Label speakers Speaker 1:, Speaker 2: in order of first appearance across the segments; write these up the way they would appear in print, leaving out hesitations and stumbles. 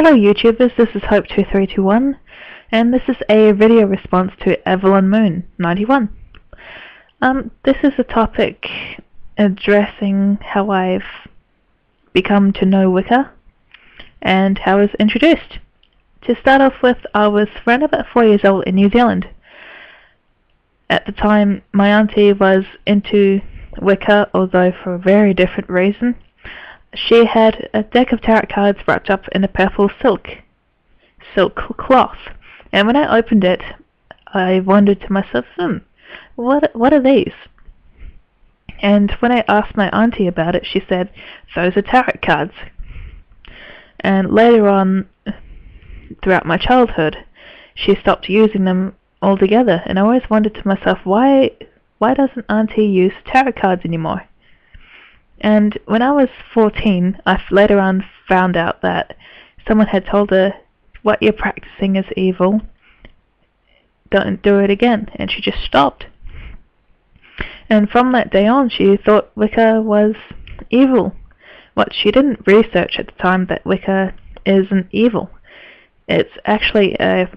Speaker 1: Hello YouTubers, this is Hope2321 and this is a video response to Evelyn Moon 91. This is a topic addressing how I've become to know Wicca and how I was introduced. To start off with, I was around about 4 years old in New Zealand. At the time, my auntie was into Wicca, although for a very different reason. She had a deck of tarot cards wrapped up in a purple silk cloth, and when I opened it, I wondered to myself, what are these? And when I asked my auntie about it, she said, those are tarot cards. And later on, throughout my childhood, she stopped using them altogether, and I always wondered to myself, why doesn't auntie use tarot cards anymore? And when I was 14, I later on found out that someone had told her, what you're practicing is evil, don't do it again, and she just stopped. And from that day on, she thought Wicca was evil. What she didn't research at the time that Wicca isn't evil. It's actually a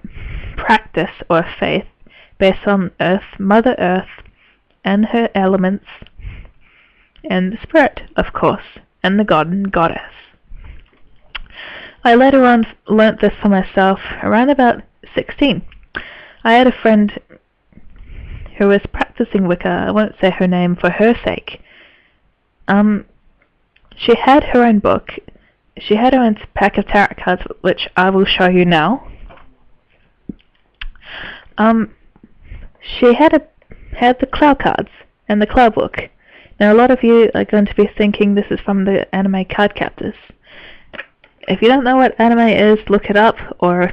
Speaker 1: practice or a faith based on Earth, Mother Earth, and her elements, and the spirit, of course, and the god and goddess. I later on learnt this for myself around about 16. I had a friend who was practicing Wicca. I won't say her name for her sake. She had her own book. She had her own pack of tarot cards, which I will show you now. She had the Cloud cards and the Cloud book. Now, a lot of you are going to be thinking this is from the anime Card Captors. If you don't know what anime is, look it up, or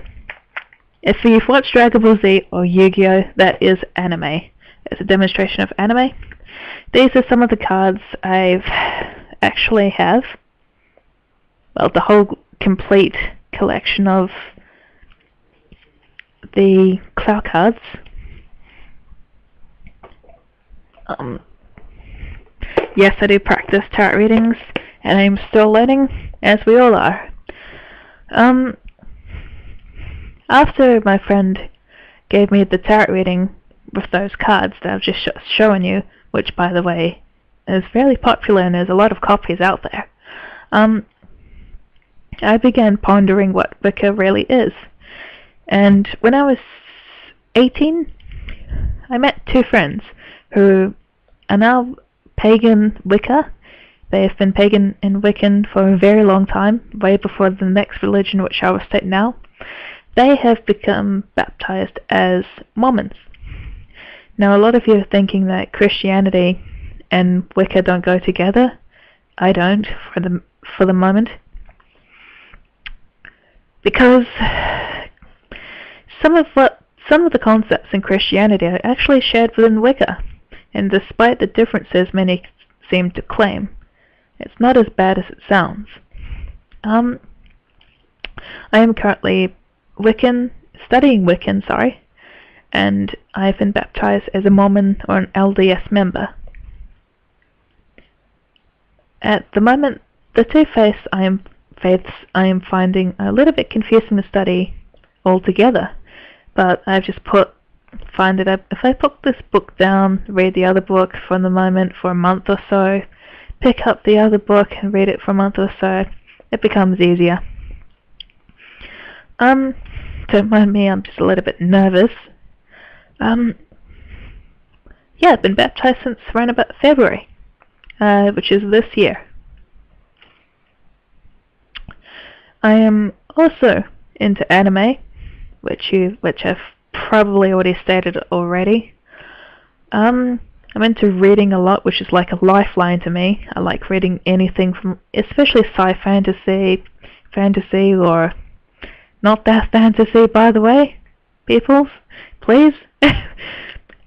Speaker 1: if you've watched Dragon Ball Z or Yu-Gi-Oh, that is anime. It's a demonstration of anime. These are some of the cards I actually have. Well, the whole complete collection of the Cloud cards. Yes, I do practice tarot readings, and I'm still learning, as we all are. After my friend gave me the tarot reading with those cards that I've just shown you, which, by the way, is fairly popular and there's a lot of copies out there, I began pondering what Wicca really is. And when I was 18, I met two friends who are now pagan Wicca. They have been pagan and Wiccan for a very long time, way before the next religion which I will state now. They have become baptized as Mormons. Now, a lot of you are thinking that Christianity and Wicca don't go together. I don't, for the moment, because some of the concepts in Christianity are actually shared within Wicca. And despite the differences many seem to claim, it's not as bad as it sounds. I am currently studying Wiccan, and I've been baptized as a Mormon or an LDS member. At the moment, the two faiths I am finding a little bit confusing to study altogether, but I've just if I put this book down, read the other book for the moment for a month or so, pick up the other book and read it for a month or so, it becomes easier. Don't mind me, I'm just a little bit nervous. Yeah, I've been baptized since around about February, which is this year. I am also into anime, which I've probably already stated already. I'm into reading a lot, which is like a lifeline to me. I like reading anything from, especially fantasy, or not that fantasy, by the way, peoples, please.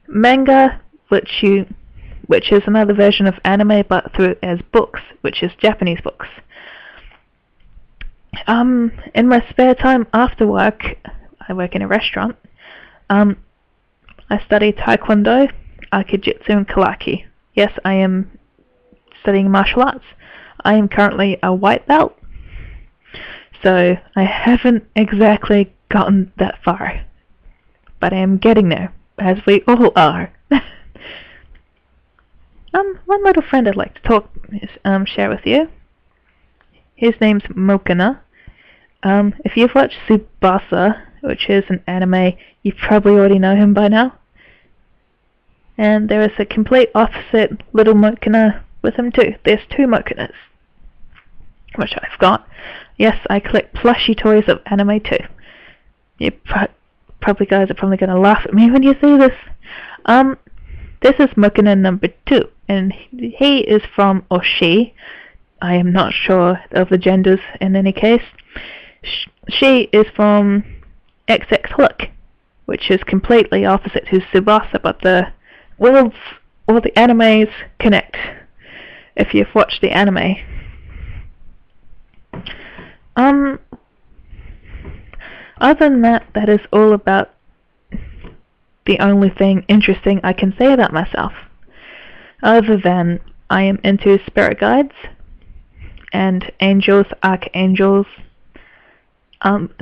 Speaker 1: Manga, which is another version of anime, but as books, which is Japanese books. In my spare time after work, I work in a restaurant. I study Taekwondo, Aikijitsu, and Karate. Yes, I am studying martial arts. I am currently a white belt. so I haven't exactly gotten that far. But I am getting there, as we all are. One little friend I'd like to share with you. His name's Mokana. If you've watched Tsubasa, which is an anime, you probably already know him by now. And there is a complete opposite little Mokana with him too. There's two Mokanas, which I've got. Yes, I collect plushy toys of anime too. You probably guys are probably going to laugh at me when you see this. This is Mokana number 2, and he is from, or she, I am not sure of the genders in any case. She is from XX Look, which is completely opposite to Tsubasa, but the worlds or the animes connect if you've watched the anime. Other than that, that is all about the only thing interesting I can say about myself. Other than I am into spirit guides and angels, archangels.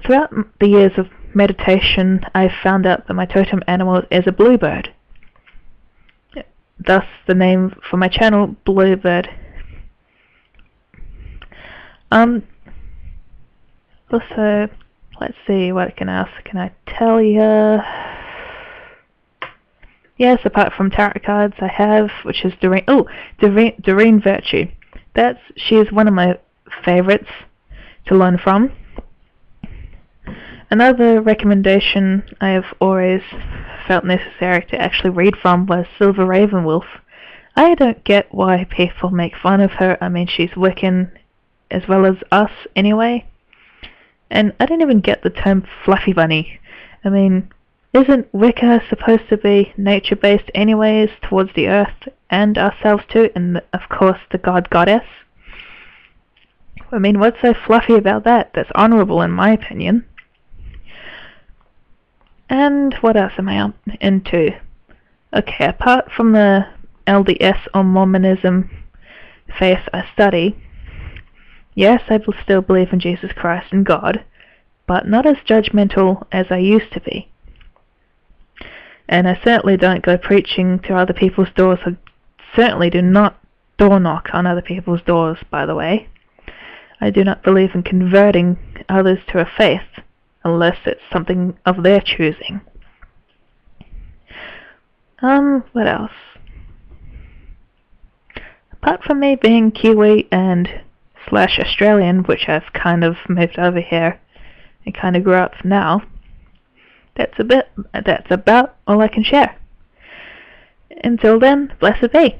Speaker 1: Throughout the years of meditation, I've found out that my totem animal is a bluebird. Thus the name for my channel, Bluebird. Also, let's see, what else can I tell you? Yes, apart from tarot cards, I have, which is Doreen. Oh, Doreen Virtue. She is one of my favorites to learn from. Another recommendation I have always felt necessary to actually read from was Silver Ravenwolf. I don't get why people make fun of her. I mean, she's Wiccan as well as us anyway. And I don't even get the term fluffy bunny. I mean, isn't Wicca supposed to be nature-based anyways, towards the earth and ourselves too, and of course the goddess? I mean, what's so fluffy about that? That's honorable in my opinion. And what else am I into? Okay, apart from the LDS or Mormonism faith I study, yes, I will still believe in Jesus Christ and God, but not as judgmental as I used to be. And I certainly don't go preaching to other people's doors. I certainly do not door knock on other people's doors, by the way. I do not believe in converting others to a faith, unless it's something of their choosing. What else? Apart from me being Kiwi and / Australian, which I've kind of moved over here and kind of grew up now, that's about all I can share. Until then, blessed be.